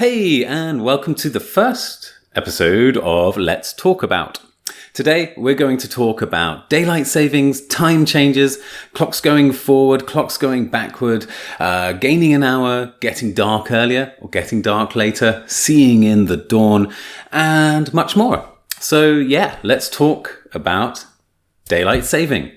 Hey, and welcome to the first episode of Let's Talk About. Today, we're going to talk about daylight savings, time changes, clocks going forward, clocks going backward, gaining an hour, getting dark earlier or getting dark later, seeing in the dawn, and much more. So yeah, let's talk about daylight saving.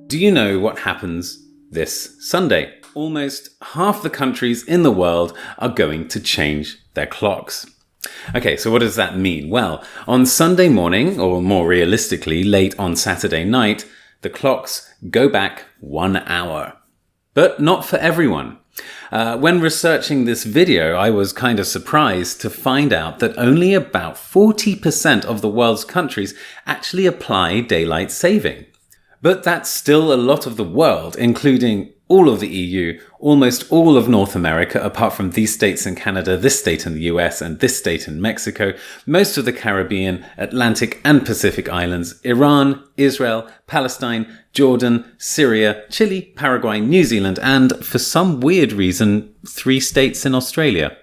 Do you know what happens this Sunday? Almost half the countries in the world are going to change their clocks. Okay, so what does that mean? Well, on Sunday morning, or more realistically, late on Saturday night, the clocks go back 1 hour. But not for everyone. When researching this video, I was kind of surprised to find out that only about 40% of the world's countries actually apply daylight saving. But that's still a lot of the world, including all of the EU, almost all of North America, apart from these states in Canada, this state in the US, and this state in Mexico, most of the Caribbean, Atlantic and Pacific islands, Iran, Israel, Palestine, Jordan, Syria, Chile, Paraguay, New Zealand, and for some weird reason, 3 states in Australia.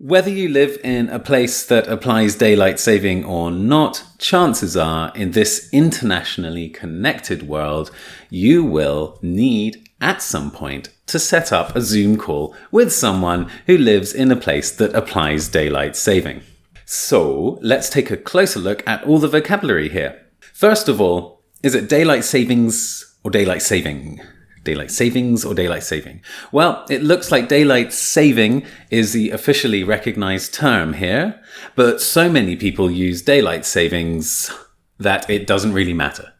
Whether you live in a place that applies daylight saving or not, chances are, in this internationally connected world, you will need, at some point, to set up a Zoom call with someone who lives in a place that applies daylight saving. So, let's take a closer look at all the vocabulary here. First of all, is it daylight savings or daylight saving? Daylight savings or daylight saving? Well, it looks like daylight saving is the officially recognized term here, but so many people use daylight savings that it doesn't really matter.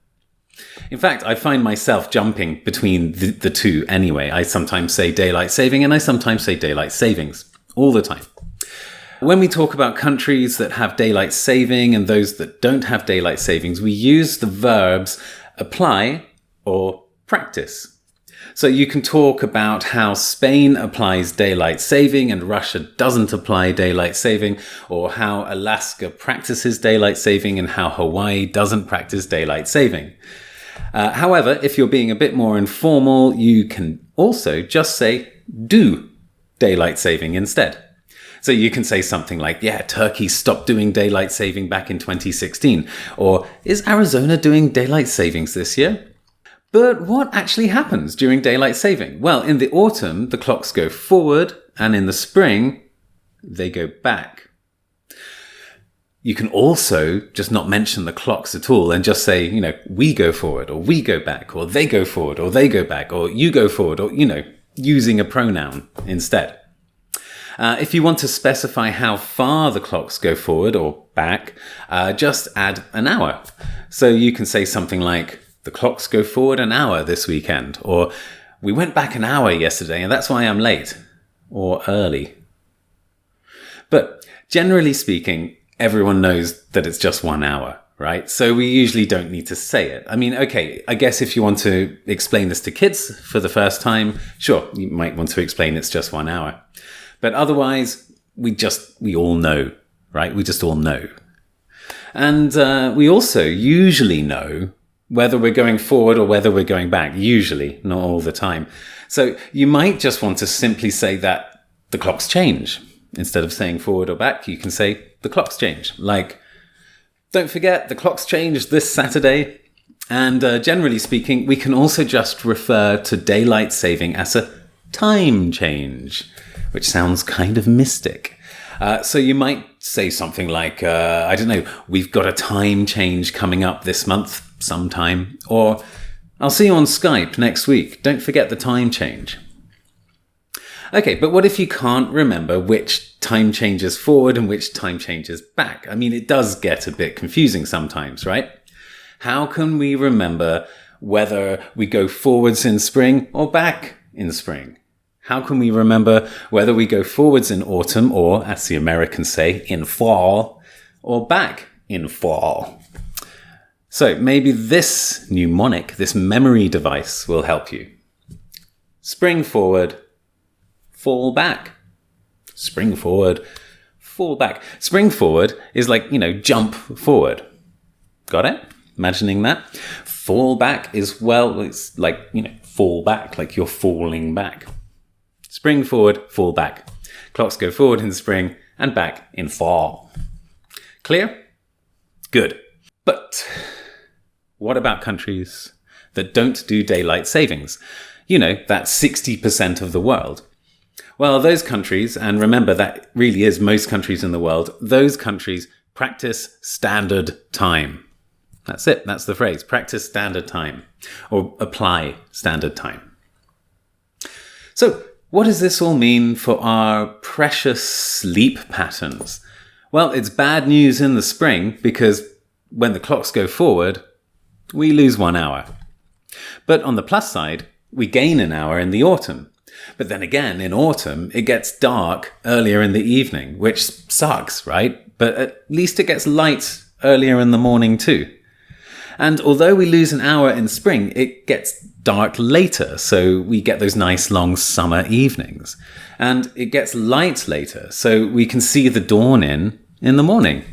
In fact, I find myself jumping between the two anyway. I sometimes say daylight saving and I sometimes say daylight savings all the time. When we talk about countries that have daylight saving and those that don't have daylight savings, we use the verbs apply or practice. So you can talk about how Spain applies daylight saving and Russia doesn't apply daylight saving, or how Alaska practices daylight saving and how Hawaii doesn't practice daylight saving. However, if you're being a bit more informal, you can also just say do daylight saving instead. So you can say something like, yeah, Turkey stopped doing daylight saving back in 2016, or is Arizona doing daylight savings this year? But what actually happens during daylight saving? Well, in the autumn, the clocks go forward, and in the spring, they go back. You can also just not mention the clocks at all and just say, we go forward, or we go back, or they go forward, or they go back, or you go forward, or, using a pronoun instead. If you want to specify how far the clocks go forward or back, just add an hour. So you can say something like, the clocks go forward an hour this weekend, or we went back an hour yesterday and that's why I'm late, or early. But generally speaking, everyone knows that it's just 1 hour, right? So we usually don't need to say it. I mean, okay, I guess if you want to explain this to kids for the first time, sure, you might want to explain it's just 1 hour. But otherwise, we all know, right? We just all know. And we also usually know whether we're going forward or whether we're going back, usually, not all the time. So you might just want to simply say that the clocks change. Instead of saying forward or back, you can say the clocks change. Like, don't forget, the clocks change this Saturday. And generally speaking, we can also just refer to daylight saving as a time change, which sounds kind of mystic. So you might say something like, we've got a time change coming up this month sometime, or I'll see you on Skype next week. Don't forget the time change. Okay, but what if you can't remember which time changes forward and which time changes back? I mean, it does get a bit confusing sometimes, right? How can we remember whether we go forwards in spring or back in spring? How can we remember whether we go forwards in autumn or, as the Americans say, in fall, or back in fall? So maybe this mnemonic, this memory device will help you. Spring forward, fall back. Spring forward, fall back. Spring forward is like, jump forward. Got it? Imagining that. Fall back is, well, it's like, fall back, like you're falling back. Spring forward, fall back. Clocks go forward in spring and back in fall. Clear? Good. But what about countries that don't do daylight savings? You know, that's 60% of the world. Well, those countries, and remember that really is most countries in the world, those countries practice standard time. That's it. That's the phrase. Practice standard time, or apply standard time. So what does this all mean for our precious sleep patterns? Well, it's bad news in the spring because when the clocks go forward, we lose 1 hour. But on the plus side, we gain an hour in the autumn. But then again, in autumn, it gets dark earlier in the evening, which sucks, right? But at least it gets light earlier in the morning too. And although we lose an hour in spring, it gets dark later, so we get those nice long summer evenings. And it gets light later, so we can see the dawn in the morning,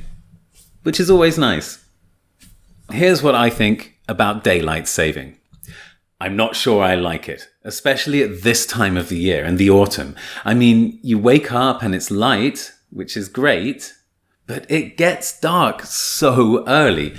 which is always nice. Here's what I think about daylight saving. I'm not sure I like it, especially at this time of the year, in the autumn. I mean, you wake up and it's light, which is great, but it gets dark so early.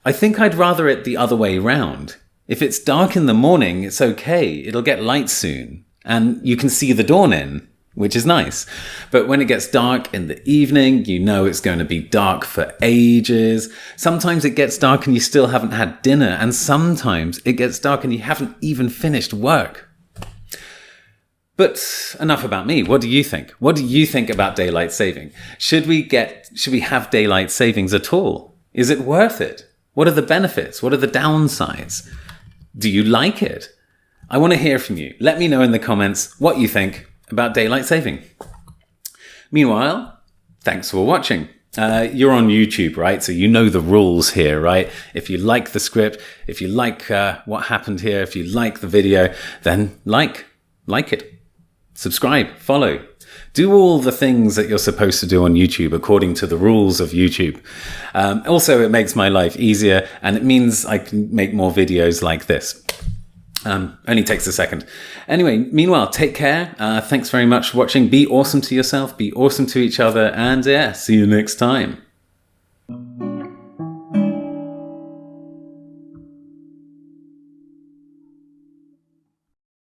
I think I'd rather it the other way round. If it's dark in the morning, it's okay. It'll get light soon. And you can see the dawn in, which is nice. But when it gets dark in the evening, you know it's going to be dark for ages. Sometimes it gets dark and you still haven't had dinner. And sometimes it gets dark and you haven't even finished work. But enough about me. What do you think? What do you think about daylight saving? Should we have daylight savings at all? Is it worth it? What are the benefits? What are the downsides? Do you like it? I want to hear from you. Let me know in the comments what you think about daylight saving. Meanwhile, thanks for watching. You're on YouTube, right? So you know the rules here, right? If you like the script, if you like what happened here, if you like the video, then like it. Subscribe, follow. Do all the things that you're supposed to do on YouTube according to the rules of YouTube. Also, it makes my life easier and it means I can make more videos like this. Only takes a second. Anyway, meanwhile, take care. Thanks very much for watching. Be awesome to yourself, be awesome to each other, and yeah, see you next time.